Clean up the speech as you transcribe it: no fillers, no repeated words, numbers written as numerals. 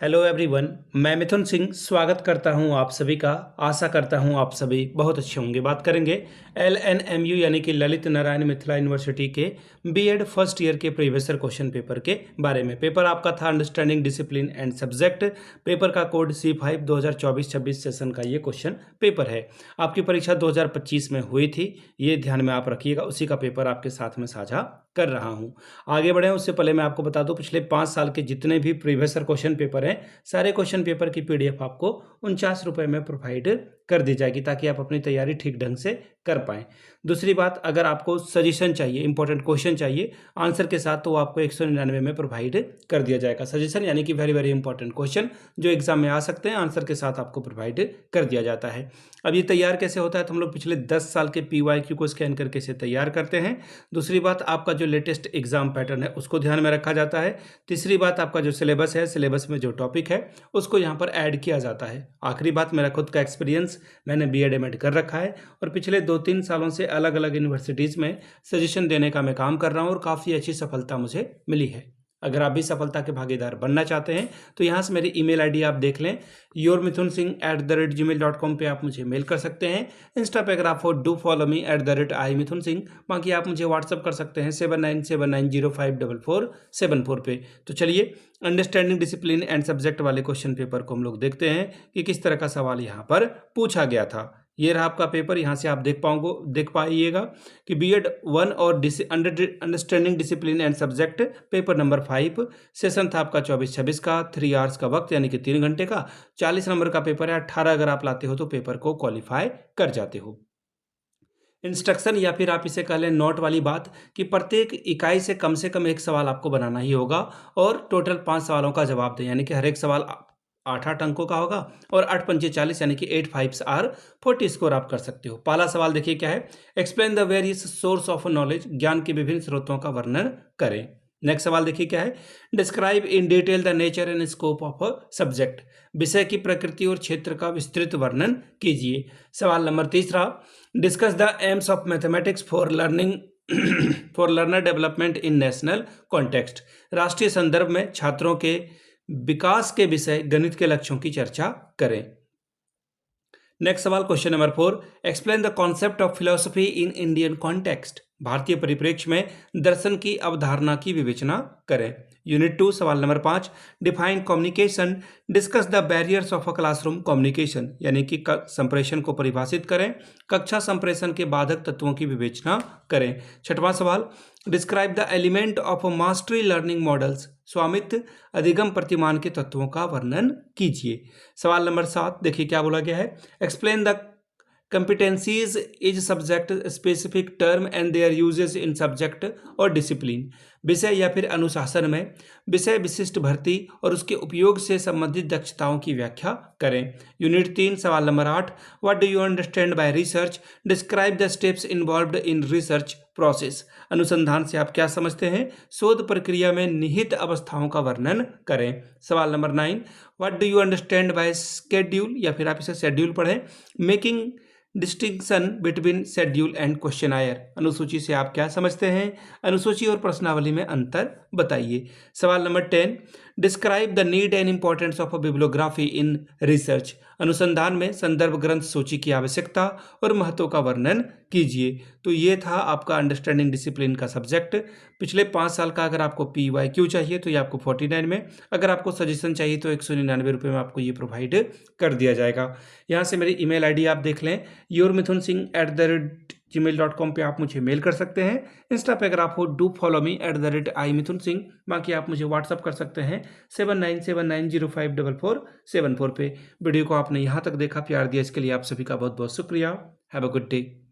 Hello everyone, मैं मिथुन सिंह स्वागत करता हूं आप सभी का। आशा करता हूं आप सभी बहुत अच्छे होंगे। बात करेंगे LNMU यानी कि ललित नारायण मिथिला यूनिवर्सिटी के बीएड फर्स्ट ईयर के प्रीवियस ईयर क्वेश्चन पेपर के बारे में। पेपर आपका था understanding discipline and subject. Paper का कोड C5 2024-26 सेशन का ये क्वेश्चन पेपर है। आपकी परीक्षा 2025 में हुई थी, ये ध्यान में आप रखिएगा। उसी का पेपर आपके साथ में साझा कर रहा हूं। आगे बढ़े उससे पहले मैं आपको बता दूं, पिछले 5 साल के जितने भी प्रीवियस ईयर क्वेश्चन पेपर हैं, सारे क्वेश्चन पेपर की PDF आपको 49 रुपये में प्रोवाइड कर दी जाएगी, ताकि आप अपनी तैयारी ठीक ढंग से कर पाएं। दूसरी बात, अगर आपको सजेशन चाहिए, इंपॉर्टेंट क्वेश्चन चाहिए आंसर के साथ, तो आपको 199 में प्रोवाइड कर दिया जाएगा। सजेशन यानी कि वेरी वेरी इंपॉर्टेंट क्वेश्चन जो एग्जाम में आ सकते हैं, आंसर के साथ आपको प्रोवाइड कर दिया जाता है। अब ये तैयार कैसे होता है, तो हम लोग पिछले 10 साल के PYQ को स्कैन करके इसे तैयार करते हैं। दूसरी बात, आपका जो लेटेस्ट एग्जाम पैटर्न है उसको ध्यान में रखा जाता है। तीसरी बात, आपका जो सिलेबस है, सिलेबस में जो टॉपिक है उसको यहाँ पर ऐड किया जाता है। आखिरी बात, मेरा खुद का एक्सपीरियंस, मैंने BEd MAd कर रखा है और पिछले 2-3 सालों से अलग अलग यूनिवर्सिटीज़ में सजेशन देने का मैं काम कर रहा हूँ और काफ़ी अच्छी सफलता मुझे मिली है। अगर आप भी सफलता के भागीदार बनना चाहते हैं तो यहाँ से मेरी email ID आप देख लें, yourmithunsingh@gmail.com पे आप मुझे मेल कर सकते हैं। इंस्टा पे अगर आप हो, डू फॉलो मी @imithunsingh। बाकी आप मुझे व्हाट्सअप कर सकते हैं 7979054474 पे। तो चलिए, अंडरस्टैंडिंग डिसिप्लिन एंड सब्जेक्ट वाले क्वेश्चन पेपर को हम लोग देखते हैं कि किस तरह का सवाल यहाँ पर पूछा गया था। ये रहा आपका पेपर, यहाँ से आप देख पाइएगा कि BEd 1 और understanding discipline and subject paper number 5, session था आपका 24-26 का, 3 आवर्स का वक्त यानी कि 3 घंटे का। 40 नंबर का पेपर है। 18 अगर आप लाते हो तो पेपर को क्वालिफाई कर जाते हो। इंस्ट्रक्शन या फिर आप इसे कह लें नोट वाली बात, कि प्रत्येक इकाई से कम एक सवाल आपको बनाना ही होगा और टोटल 5 सवालों का जवाब दें, यानी कि हर एक सवाल 8-8 अंकों का होगा और 8 पंचे 40 यानी कि 8 5s आर 40 स्कोर आप कर सकते हो। पहला सवाल देखिए क्या है, explain the various source of knowledge, ज्ञान के विभिन्न स्रोतों का वर्णन करें। नेक्स्ट सवाल देखिए क्या है, describe in detail the nature and scope of a subject, विषय की प्रकृति और क्षेत्र का विस्तृत वर्णन कीजिए। सवाल नंबर तीसरा, discuss the AIIMS of mathematics for learning for learner development in national context, राष्ट्रीय संदर्भ में छात्रों के विकास के विषय गणित के लक्ष्यों की चर्चा करें। नेक्स्ट सवाल, question number 4, explain the concept of philosophy in Indian context, भारतीय परिप्रेक्ष्य में दर्शन की अवधारणा की विवेचना करें। यूनिट 2 सवाल number 5, define communication, discuss the barriers of a classroom communication, यानी कि संप्रेषण को परिभाषित करें, कक्षा संप्रेषण के बाधक तत्वों की विवेचना करें। छठवां सवाल, describe the element of mastery learning models, स्वामित्व अधिगम प्रतिमान के तत्वों का वर्णन कीजिए। सवाल नंबर 7 देखिए क्या बोला गया है, explain the competencies is subject specific term and their uses in subject और discipline, विषय या फिर अनुशासन में विषय विशिष्ट भर्ती और उसके उपयोग से संबंधित दक्षताओं की व्याख्या करें। यूनिट 3 सवाल number 8, what do you understand by research, describe the steps involved in research process, अनुसंधान से आप क्या समझते हैं, शोध प्रक्रिया में निहित अवस्थाओं का वर्णन करें। सवाल number 9, what do you understand by schedule, या फिर आप इसे शेड्यूल पढ़ें, making distinction between schedule and questionnaire, अनुसूची से आप क्या समझते हैं, अनुसूची और प्रश्नावली में अंतर बताइए। सवाल number 10, describe the need and importance of a bibliography in research, अनुसंधान में संदर्भ ग्रंथ सूची की आवश्यकता और महत्व का वर्णन कीजिए। तो ये था आपका अंडरस्टैंडिंग डिसिप्लिन का सब्जेक्ट। पिछले 5 साल का अगर आपको PYQ चाहिए तो ये आपको 49 में, अगर आपको सजेशन चाहिए तो 199 रुपये में आपको ये प्रोवाइड कर दिया जाएगा। यहाँ से मेरी email ID आप देख लें, yourmithunsingh@gmail.com पे आप मुझे मेल कर सकते हैं। इंस्टा पे अगर आप हो, डू फॉलो मी @imithunsingh। बाकी आप मुझे व्हाट्सअप कर सकते हैं 7979054474 पे। वीडियो को आपने यहाँ तक देखा, प्यार दिया, इसके लिए आप सभी का बहुत बहुत शुक्रिया। Have a good day.